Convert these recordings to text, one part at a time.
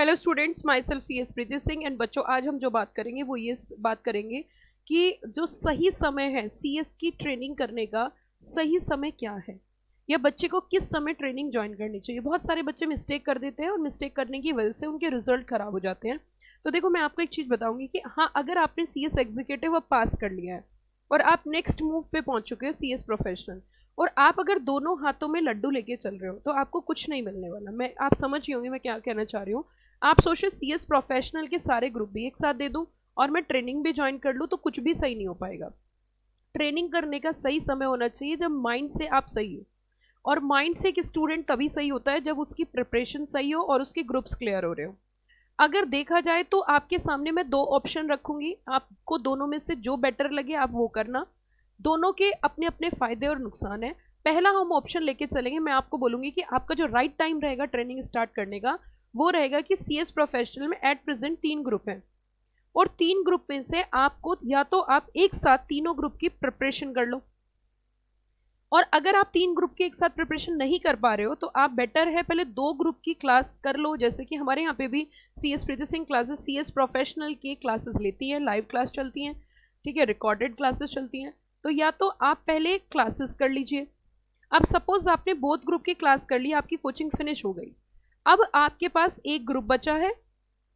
Hello students, myself C S Preeti Singh. And बच्चों, आज हम जो बात करेंगे वो ये बात करेंगे कि जो सही समय है सी एस की ट्रेनिंग करने का, सही समय क्या है, या बच्चे को किस समय ट्रेनिंग ज्वाइन करनी चाहिए। बहुत सारे बच्चे मिस्टेक कर देते हैं और मिस्टेक करने की वजह से उनके रिजल्ट खराब हो जाते हैं। तो देखो, मैं आपको एक चीज़ बताऊंगी कि हाँ, अगर आपने सी एस एग्जीक्यूटिव अब पास कर लिया है और आप नेक्स्ट मूव पे पहुंच चुके हो सी एस प्रोफेशनल, और आप अगर दोनों हाथों में लड्डू लेके चल रहे हो तो आपको कुछ नहीं मिलने वाला। मैं आप समझ ही होंगे मैं क्या कहना चाह रही हूँ। आप सोचो सी एस प्रोफेशनल के सारे ग्रुप भी एक साथ दे दूँ और मैं ट्रेनिंग भी ज्वाइन कर लूँ तो कुछ भी सही नहीं हो पाएगा। ट्रेनिंग करने का सही समय होना चाहिए जब माइंड से आप सही हो, और माइंड से एक स्टूडेंट तभी सही होता है जब उसकी प्रिपरेशन सही हो और उसके ग्रुप्स क्लियर हो रहे हो। अगर देखा जाए तो आपके सामने मैं दो ऑप्शन रखूंगी, आपको दोनों में से जो बेटर लगे आप वो करना। दोनों के अपने अपने फायदे और नुकसान है। पहला हम ऑप्शन लेके चलेंगे, मैं आपको बोलूंगी कि आपका जो राइट टाइम रहेगा ट्रेनिंग स्टार्ट करने का वो रहेगा कि सी एस प्रोफेशनल में एट प्रेजेंट 3 ग्रुप हैं, और 3 ग्रुप में से आपको या तो आप एक साथ तीनों ग्रुप की प्रिपरेशन कर लो, और अगर आप 3 ग्रुप की एक साथ प्रिपरेशन नहीं कर पा रहे हो तो आप बेटर है पहले 2 ग्रुप की क्लास कर लो। जैसे कि हमारे यहाँ पे भी C S Preeti Singh classes C S professional की क्लासेस लेती है, लाइव क्लास चलती हैं, ठीक है, रिकॉर्डेड क्लासेस चलती हैं। तो या तो आप पहले क्लासेस कर लीजिए। अब सपोज आपने बोथ ग्रुप की क्लास कर ली, आपकी कोचिंग फिनिश हो गई, अब आपके पास एक ग्रुप बचा है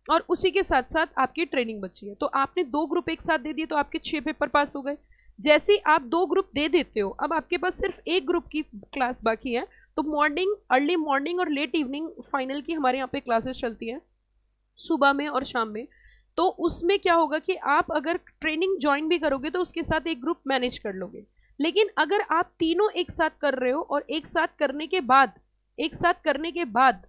और उसी के साथ साथ आपकी ट्रेनिंग बची है। तो आपने 2 ग्रुप एक साथ दे दिए तो आपके 6 पेपर पास हो गए। जैसे ही आप 2 ग्रुप दे देते हो, अब आपके पास सिर्फ एक ग्रुप की क्लास बाकी है। तो मॉर्निंग, अर्ली मॉर्निंग और लेट इवनिंग फाइनल की हमारे यहाँ पे क्लासेस चलती हैं, सुबह में और शाम में। तो उसमें क्या होगा कि आप अगर ट्रेनिंग ज्वाइन भी करोगे तो उसके साथ एक ग्रुप मैनेज कर लोगे। लेकिन अगर आप तीनों एक साथ कर रहे हो और एक साथ करने के बाद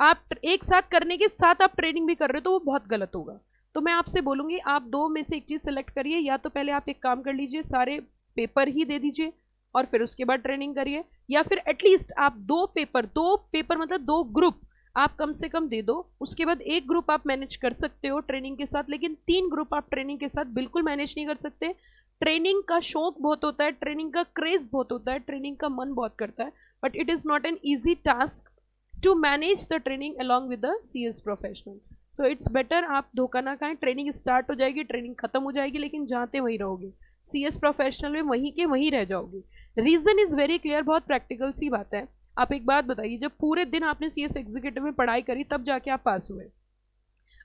आप एक साथ करने के साथ आप ट्रेनिंग भी कर रहे हो तो वो बहुत गलत होगा। तो मैं आपसे बोलूंगी आप 2 में से एक चीज सेलेक्ट करिए। या तो पहले आप एक काम कर लीजिए, सारे पेपर ही दे दीजिए और फिर उसके बाद ट्रेनिंग करिए, या फिर एटलीस्ट आप 2 पेपर मतलब 2 ग्रुप आप कम से कम दे दो। उसके बाद एक ग्रुप आप मैनेज कर सकते हो ट्रेनिंग के साथ, लेकिन 3 ग्रुप आप ट्रेनिंग के साथ बिल्कुल मैनेज नहीं कर सकते। ट्रेनिंग का शौक बहुत होता है, ट्रेनिंग का क्रेज बहुत होता है, ट्रेनिंग का मन बहुत करता है, but it is not an easy task to manage the training along with the C S professional. So it's better आप धोखा ना खाएं। ट्रेनिंग स्टार्ट हो जाएगी, ट्रेनिंग खत्म हो जाएगी, लेकिन जाते वहीं रहोगे, सी एस प्रोफेशनल में वहीं के वहीं रह जाओगे। रीजन इज वेरी क्लियर, बहुत प्रैक्टिकल सी बात है। आप एक बात बताइए, जब पूरे दिन आपने सी एस एग्जीक्यूटिव में पढ़ाई करी तब जाके आप पास हुए,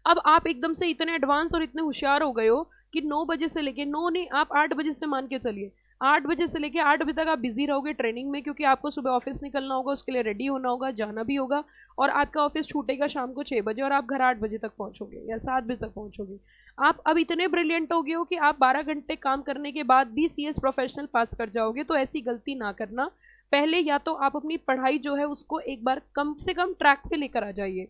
अब आप एकदम से इतने एडवांस और इतने होशियार हो गए हो कि 9 बजे से लेके 9 नहीं, आप 8 बजे से मान के चलिए, 8 बजे से लेके 8 बजे तक आप बिजी रहोगे ट्रेनिंग में, क्योंकि आपको सुबह ऑफिस निकलना होगा, उसके लिए रेडी होना होगा, जाना भी होगा, और आपका ऑफिस छूटेगा शाम को 6 बजे और आप घर 8 बजे तक पहुंचोगे या 7 बजे तक पहुंचोगे। आप अब इतने ब्रिलियंट हो गए हो कि आप 12 घंटे काम करने के बाद भी सी एस प्रोफेशनल पास कर जाओगे। तो ऐसी गलती ना करना। पहले या तो आप अपनी पढ़ाई जो है उसको एक बार कम से कम ट्रैक पे लेकर आ जाइए,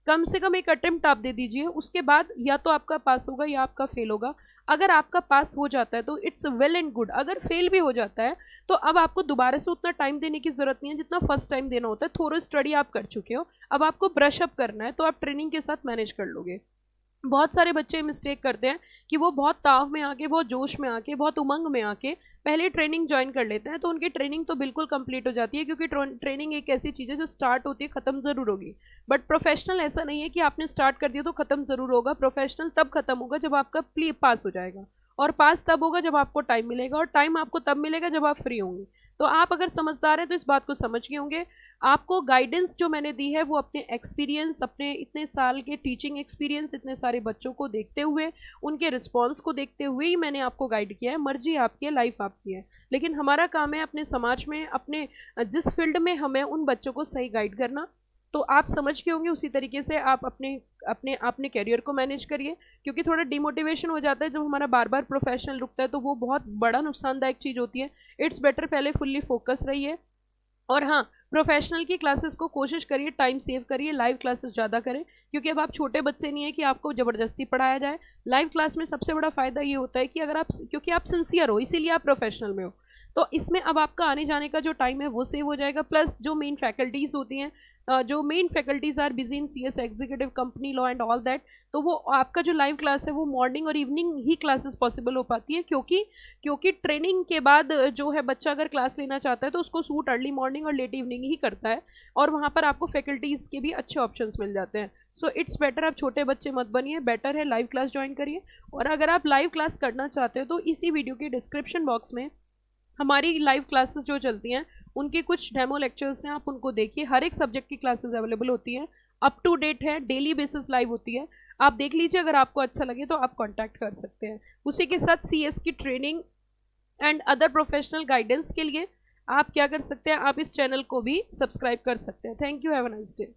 कम से कम एक अटेम्प्ट आप दे दीजिए। उसके बाद या तो आपका पास होगा या आपका फेल होगा। अगर आपका पास हो जाता है तो इट्स वेल एंड गुड, अगर फेल भी हो जाता है तो अब आपको दोबारा से उतना टाइम देने की जरूरत नहीं है जितना फर्स्ट टाइम देना होता है। थोड़ा स्टडी आप कर चुके हो, अब आपको ब्रश अप करना है, तो आप ट्रेनिंग के साथ मैनेज कर लोगे। बहुत सारे बच्चे मिस्टेक करते हैं कि वो बहुत ताव में आके, बहुत जोश में आके, बहुत उमंग में आके पहले ट्रेनिंग ज्वाइन कर लेते हैं, तो उनकी ट्रेनिंग तो बिल्कुल कंप्लीट हो जाती है, क्योंकि ट्रेनिंग एक ऐसी चीज़ है जो स्टार्ट होती है ख़त्म ज़रूर होगी। बट प्रोफेशनल ऐसा नहीं है कि आपने स्टार्ट कर दिया तो ख़त्म ज़रूर होगा। प्रोफेशनल तब ख़त्म होगा जब आपका पास हो जाएगा, और पास तब होगा जब आपको टाइम मिलेगा, और टाइम आपको तब मिलेगा जब आप फ्री होंगे। तो आप अगर समझदार हैं तो इस बात को समझ गए होंगे। आपको गाइडेंस जो मैंने दी है वो अपने एक्सपीरियंस, अपने इतने साल के टीचिंग एक्सपीरियंस, इतने सारे बच्चों को देखते हुए, उनके रिस्पॉन्स को देखते हुए ही मैंने आपको गाइड किया है। मर्जी आपकी है, लाइफ आपकी है, लेकिन हमारा काम है अपने समाज में, अपने जिस फील्ड में हमें उन बच्चों को सही गाइड करना। तो आप समझ के होंगे, उसी तरीके से आप अपने अपने अपने कैरियर को मैनेज करिए, क्योंकि थोड़ा डिमोटिवेशन हो जाता है जब हमारा बार बार प्रोफेशनल रुकता है, तो वो बहुत बड़ा नुकसानदायक चीज़ होती है। इट्स बेटर पहले फुल्ली फोकस रहिए। और हाँ, प्रोफेशनल की क्लासेस को कोशिश करिए टाइम सेव करिए, लाइव क्लासेस ज़्यादा करें, क्योंकि अब आप छोटे बच्चे नहीं है कि आपको ज़बरदस्ती पढ़ाया जाए। लाइव क्लास में सबसे बड़ा फ़ायदा ये होता है कि अगर आप, क्योंकि आप सिंसियर हो इसीलिए आप प्रोफेशनल में हो, तो इसमें अब आपका आने जाने का जो टाइम है वो सेव हो जाएगा। प्लस जो मेन फैकल्टीज़ होती हैं, जो main faculties are busy in C S executive, company law and all that, तो वो आपका जो लाइव क्लास है वो मॉर्निंग और इवनिंग ही क्लासेस पॉसिबल हो पाती है, क्योंकि ट्रेनिंग के बाद जो है बच्चा अगर क्लास लेना चाहता है तो उसको सूट अर्ली मॉर्निंग और लेट इवनिंग ही करता है, और वहाँ पर आपको फैकल्टीज़ के भी अच्छे ऑप्शंस मिल जाते हैं। सो इट्स बेटर आप छोटे बच्चे मत बनिए, बेटर है लाइव क्लास ज्वाइन करिए। और अगर आप लाइव क्लास करना चाहते हो तो इसी वीडियो के डिस्क्रिप्शन बॉक्स में हमारी लाइव क्लासेस जो चलती हैं उनके कुछ डेमो लेक्चर्स हैं, आप उनको देखिए। हर एक सब्जेक्ट की क्लासेस अवेलेबल होती हैं, अप टू डेट है, डेली बेसिस लाइव होती है। आप देख लीजिए, अगर आपको अच्छा लगे तो आप कांटेक्ट कर सकते हैं। उसी के साथ CS की training and other professional guidance के लिए आप क्या कर सकते हैं, आप इस चैनल को भी सब्सक्राइब कर सकते हैं। Thank you, have a nice day.